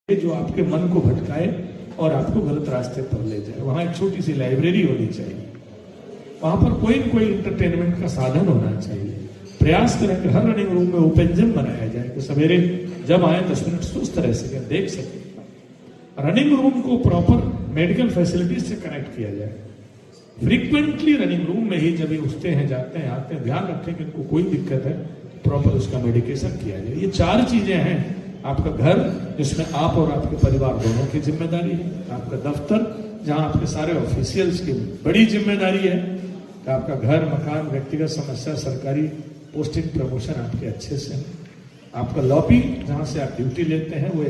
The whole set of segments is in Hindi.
जो आपके मन को भटकाए और आपको गलत रास्ते पर ले जाए। वहां एक छोटी सी लाइब्रेरी होनी चाहिए, वहां पर कोई न कोई इंटरटेनमेंट का साधन होना चाहिए। प्रयास करें कि हर रनिंग रूम में ओपन जिम बनाया जाए कि सवेरे जब आए 10 मिनट सुस्त रह सके, देख सके। रनिंग रूम को प्रॉपर मेडिकल फैसिलिटीज से कनेक्ट किया जाए। फ्रीक्वेंटली रनिंग रूम में ही जब ये उठते हैं, जाते हैं, आते हैं, ध्यान रखें कि इनको कोई दिक्कत है, प्रॉपर उसका मेडिकेशन किया जाए। ये 4 चीजें हैं। आपका घर, जिसमें आप और आपके परिवार दोनों की जिम्मेदारी है। आपका दफ्तर, जहां आपके सारे ऑफिशियल्स की बड़ी जिम्मेदारी है कि आपका घर, मकान, व्यक्तिगत समस्या, सरकारी पोस्टिंग, प्रमोशन आपके अच्छे से है। आपका लॉबी, जहां से आप ड्यूटी लेते हैं, वो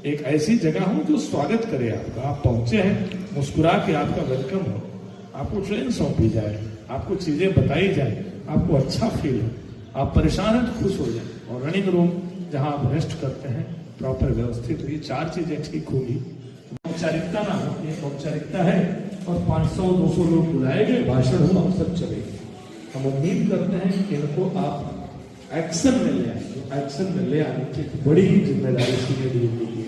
एक ऐसी जगह हो जो स्वागत करे आपका। आप पहुंचे हैं, मुस्कुरा के आपका वेलकम हो, आपको ट्रेन सौंपी जाए, आपको चीजें बताई जाए, आपको अच्छा फील हो, आप परेशान हैं तो खुश हो जाए। और रनिंग रूम जहां आप रेस्ट करते हैं, प्रॉपर व्यवस्थित हुई, 4 चीजें ठीक होगी। औपचारिकता ना हो, एक औपचारिकता है और 500-200 लोग बुलाए गए, भाषण हुआ, हम सब चले गए। हम उम्मीद करते हैं कि इनको आप एक्शन में ले आए। एक्शन में ले आने की बड़ी जिम्मेदारी सीनियर डीएम की है।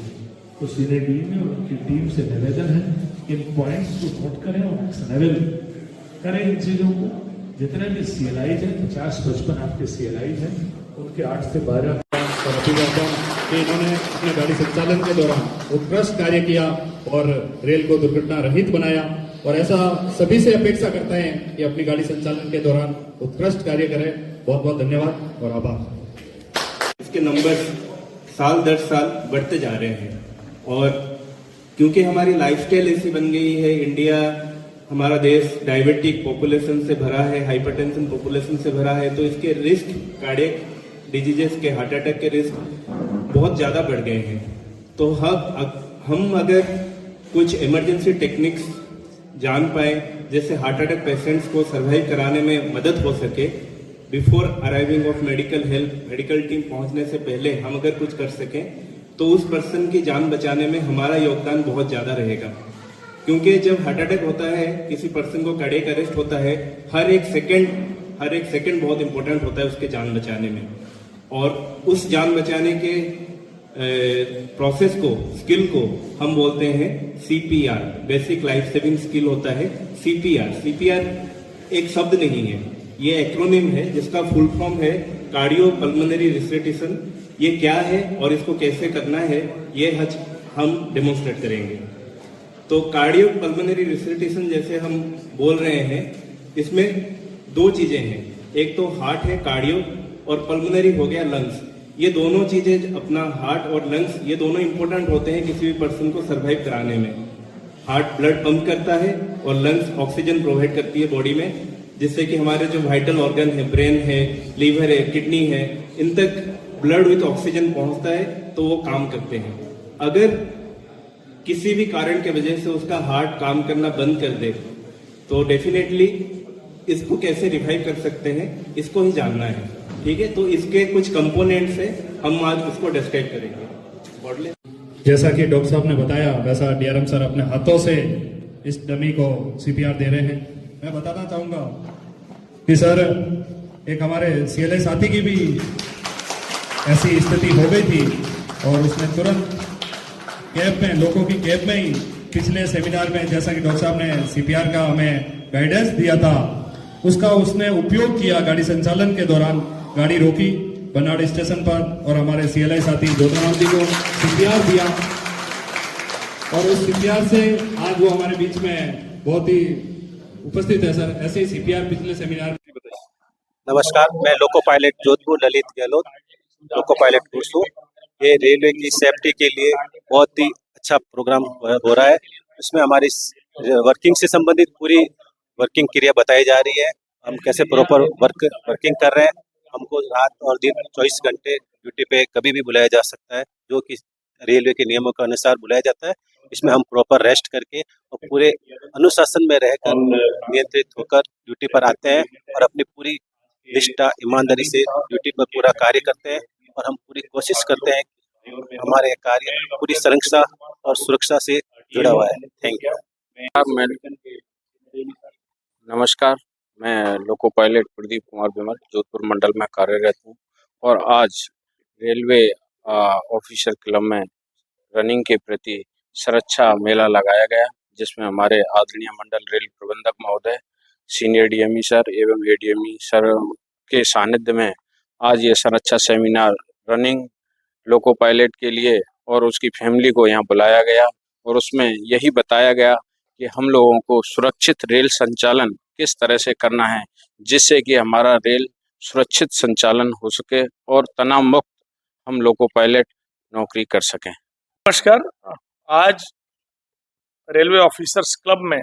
तो सीनियर डीएम और उनकी टीम से निवेदन है, इन पॉइंट्स को नोट करें और एक्शनेबल करें इन चीजों को। जितने भी CLIs हैं, 50-55 आपके CLIs हैं, उनके 8 से 12 कि इन्होंने अपने गाड़ी संचालन के दौरान उत्कृष्ट कार्य किया और रेल को दुर्घटना रहित बनाया। और ऐसा सभी से अपेक्षा करते हैं कि अपनी गाड़ी संचालन के दौरान उत्कृष्ट कार्य करें। बहुत बहुत धन्यवाद और आभार। इसके नंबर साल दर साल बढ़ते जा रहे हैं और क्योंकि हमारी लाइफस्टाइल ऐसी बन गई है, इंडिया, हमारा देश डायबिटिक पॉपुलेशन से भरा है, हाइपरटेंशन पॉपुलेशन से भरा है, तो इसके रिस्क, कार्डियक डिजीजेस के, हार्ट अटैक के रिस्क बहुत ज़्यादा बढ़ गए हैं। तो हम अगर कुछ इमरजेंसी टेक्निक्स जान पाए, जैसे हार्ट अटैक पेशेंट्स को सर्वाइव कराने में मदद हो सके, before arriving of medical help, medical team पहुंचने से पहले हम अगर कुछ कर सकें, तो उस पर्सन की जान बचाने में हमारा योगदान बहुत ज़्यादा रहेगा। क्योंकि जब हार्ट अटैक होता है, किसी पर्सन को कार्डियक अरेस्ट होता है, हर एक सेकंड बहुत इंपॉर्टेंट होता है उसके जान बचाने में। और उस जान बचाने के प्रोसेस को, स्किल को हम बोलते हैं CPR, basic life saving skill होता है CPR एक शब्द नहीं है, ये एक्रोनिम है जिसका फुल फॉर्म है कार्डियो पल्मोनरी रिससिटेशन। ये क्या है और इसको कैसे करना है, ये हम डेमोन्स्ट्रेट करेंगे। तो कार्डियो पल्मोनरी रिससिटेशन जैसे हम बोल रहे हैं, इसमें 2 चीजें हैं, एक तो हार्ट है कार्डियो और पल्मोनरी हो गया लंग्स। ये दोनों चीजें, अपना हार्ट और लंग्स, ये दोनों इंपॉर्टेंट होते हैं किसी भी पर्सन को सरवाइव कराने में। हार्ट ब्लड पंप करता है और लंग्स ऑक्सीजन प्रोवाइड करती है बॉडी में, जिससे कि हमारे जो वाइटल ऑर्गन है, ब्रेन है, लीवर है, किडनी है, इन तक ब्लड विथ ऑक्सीजन पहुंचता है तो वो काम करते हैं। अगर किसी भी कारण के वजह से उसका हार्ट काम करना बंद कर दे तो डेफिनेटली इसको कैसे रिवाइव कर सकते हैं, इसको ही जानना है। ठीक है, तो इसके कुछ कंपोनेंट्स है, हम आज उसको डिस्क्राइब करेंगे। जैसा कि डॉक्टर साहब ने बताया, वैसा DRM सर अपने हाथों से इस डमी को CPR दे रहे हैं। मैं बताना चाहूंगा कि सर, एक हमारे CLI साथी की भी ऐसी स्थिति हो गई थी और उसने तुरंत कैब में, लोगों की कैब में ही पिछले सेमिनार में, जैसा कि डॉक्टर साहब ने CPR का हमें गाइडेंस दिया था, उसका उसने उपयोग किया। गाड़ी संचालन के दौरान गाड़ी रोकी बनाड़ स्टेशन पर और हमारे CLI साथी ज्योतिराम जी को CPR दिया और उस CPR से आज वो हमारे बीच में बहुत ही उपस्थित है। सर, ऐसे ही CPR पिछले सेमिनार में बताइए। नमस्कार, मैं loco pilot Jodhpur Lalit Gehlot, loco pilot Kursu. ये रेलवे की सेफ्टी के लिए बहुत ही अच्छा प्रोग्राम हो रहा है। इसमें हमारी वर्किंग से संबंधित पूरी वर्किंग क्रिया बताई जा रही है। हम कैसे प्रॉपर वर्किंग कर रहे हैं। हमको रात और दिन 24 घंटे ड्यूटी पे कभी भी बुलाया जा सकता है, जो कि रेलवे के नियमों के अनुसार बुलाया जाता है। इसमें हम प्रॉपर रेस्ट करके और पूरे अनुशासन में रहकर, नियंत्रित होकर ड्यूटी पर आते हैं और अपनी पूरी निष्ठा, ईमानदारी से ड्यूटी पर पूरा कार्य करते हैं। और हम पूरी कोशिश करते हैं कि हमारे कार्य पूरी संरक्षा और सुरक्षा से जुड़ा हुआ है। Thank you. नमस्कार, मैं लोको पायलट प्रदीप कुमार विमल जोधपुर मंडल में कार्यरत हूँ और आज रेलवे ऑफिसर क्लब में रनिंग के प्रति सुरक्षा मेला लगाया गया, जिसमें हमारे आदरणीय मंडल रेल प्रबंधक महोदय, सीनियर डीएमई सर एवं एडीएमई सर के सानिध्य में आज ये सुरक्षा सेमिनार रनिंग लोको पायलट के लिए और उसकी फैमिली को यहाँ बुलाया गया और उसमें यही बताया गया कि हम लोगों को सुरक्षित रेल संचालन किस तरह से करना है, जिससे कि हमारा रेल सुरक्षित संचालन हो सके और तनाव मुक्त हम लोको पायलट नौकरी कर सकें। नमस्कार। आज रेलवे ऑफिसर्स क्लब में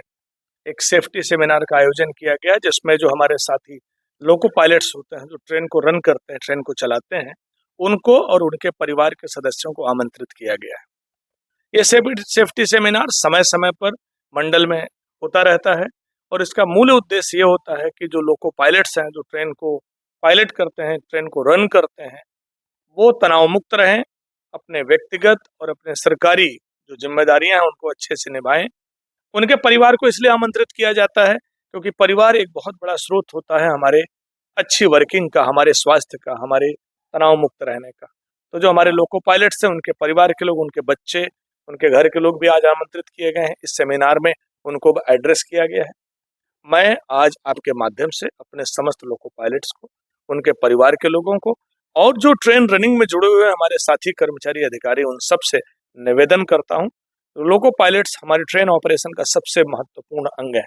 एक सेफ्टी सेमिनार का आयोजन किया गया, जिसमें जो हमारे साथी लोको पायलट्स होते हैं, जो ट्रेन को रन करते हैं, ट्रेन को चलाते हैं, उनको और उनके परिवार के सदस्यों को आमंत्रित किया गया है। ये सेफ्टी सेमिनार समय समय पर मंडल में होता रहता है और इसका मूल उद्देश्य ये होता है कि जो लोको पायलट्स हैं, जो ट्रेन को पायलट करते हैं, ट्रेन को रन करते हैं, वो तनाव मुक्त रहें, अपने व्यक्तिगत और अपने सरकारी जो जिम्मेदारियां हैं उनको अच्छे से निभाएं। उनके परिवार को इसलिए आमंत्रित किया जाता है क्योंकि परिवार एक बहुत बड़ा स्रोत होता है हमारे अच्छी वर्किंग का, हमारे स्वास्थ्य का, हमारे तनाव मुक्त रहने का। तो जो हमारे लोको पायलट्स हैं, उनके परिवार के लोग, उनके बच्चे, उनके घर के लोग भी आज आमंत्रित किए गए हैं। इस सेमिनार में उनको एड्रेस किया गया है। मैं आज आपके माध्यम से अपने समस्त लोको पायलट्स को, उनके परिवार के लोगों को और जो ट्रेन रनिंग में जुड़े हुए हमारे साथी कर्मचारी अधिकारी, उन सब से निवेदन करता हूं, लोको पायलट्स हमारे ट्रेन ऑपरेशन का सबसे महत्वपूर्ण अंग है।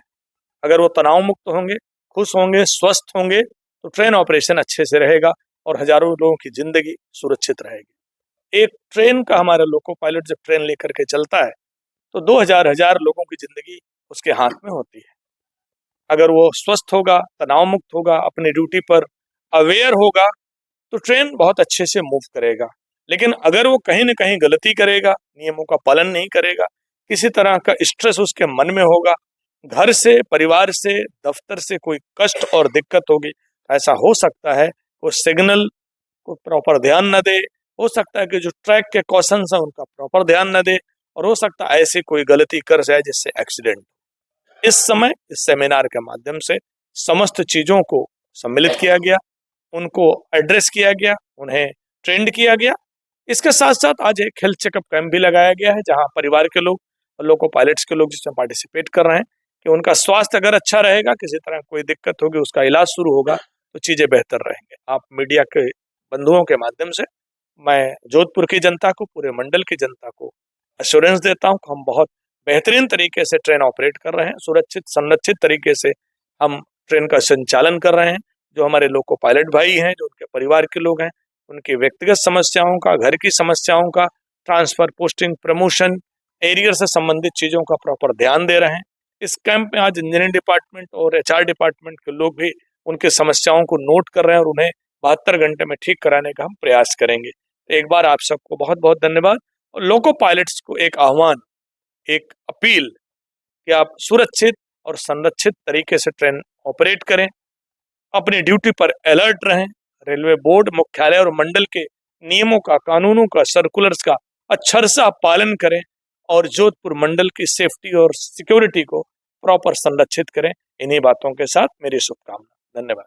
अगर वो तनाव मुक्त होंगे, खुश होंगे, स्वस्थ होंगे, तो ट्रेन ऑपरेशन अच्छे से रहेगा और हजारों लोगों की जिंदगी सुरक्षित रहेगी। एक ट्रेन का हमारा लोको पायलट जब ट्रेन लेकर के चलता है तो 2000 लोगों की जिंदगी उसके हाथ में होती है। अगर वो स्वस्थ होगा, तनाव मुक्त होगा, अपनी ड्यूटी पर अवेयर होगा, तो ट्रेन बहुत अच्छे से मूव करेगा। लेकिन अगर वो कहीं न कहीं गलती करेगा, नियमों का पालन नहीं करेगा, किसी तरह का स्ट्रेस उसके मन में होगा, घर से, परिवार से, दफ्तर से कोई कष्ट और दिक्कत होगी, ऐसा हो सकता है वो सिग्नल को प्रॉपर ध्यान न दे, हो सकता है कि जो ट्रैक के कॉशंस हैं उनका प्रॉपर ध्यान न दे, और हो सकता है ऐसी कोई गलती कर जाए जिससे एक्सीडेंट। इस समय इस सेमिनार के माध्यम से समस्त चीजों को सम्मिलित किया गया, उनको एड्रेस किया गया, उन्हें ट्रेंड किया गया। इसके साथ साथ आज एक हेल्थ चेकअप कैंप भी लगाया गया है, जहां परिवार के लोग और लोको पायलट्स के लोग जिसमें पार्टिसिपेट कर रहे हैं कि उनका स्वास्थ्य अगर अच्छा रहेगा, किसी तरह कोई दिक्कत होगी, उसका इलाज शुरू होगा, तो चीजें बेहतर रहेंगे। आप मीडिया के बंधुओं के माध्यम से मैं जोधपुर की जनता को, पूरे मंडल की जनता को एश्योरेंस देता हूं कि हम बहुत बेहतरीन तरीके से ट्रेन ऑपरेट कर रहे हैं, सुरक्षित संरक्षित तरीके से हम ट्रेन का संचालन कर रहे हैं। जो हमारे लोको पायलट भाई हैं, जो उनके परिवार के लोग हैं, उनकी व्यक्तिगत समस्याओं का, घर की समस्याओं का, ट्रांसफर, पोस्टिंग, प्रमोशन, एरियर से संबंधित चीजों का प्रॉपर ध्यान दे रहे हैं। इस कैंप में आज इंजीनियरिंग डिपार्टमेंट और एचआर डिपार्टमेंट के लोग भी उनकी समस्याओं को नोट कर रहे हैं और उन्हें 72 घंटे में ठीक कराने का हम प्रयास करेंगे। तो एक बार आप सबको बहुत बहुत धन्यवाद और लोको पायलट्स को एक आह्वान, एक अपील कि आप सुरक्षित और संरक्षित तरीके से ट्रेन ऑपरेट करें, अपनी ड्यूटी पर अलर्ट रहें, रेलवे बोर्ड, मुख्यालय और मंडल के नियमों का, कानूनों का, सर्कुलर्स का अक्षरशः पालन करें और जोधपुर मंडल की सेफ्टी और सिक्योरिटी को प्रॉपर संरक्षित करें। इन्हीं बातों के साथ मेरी शुभकामना। धन्यवाद।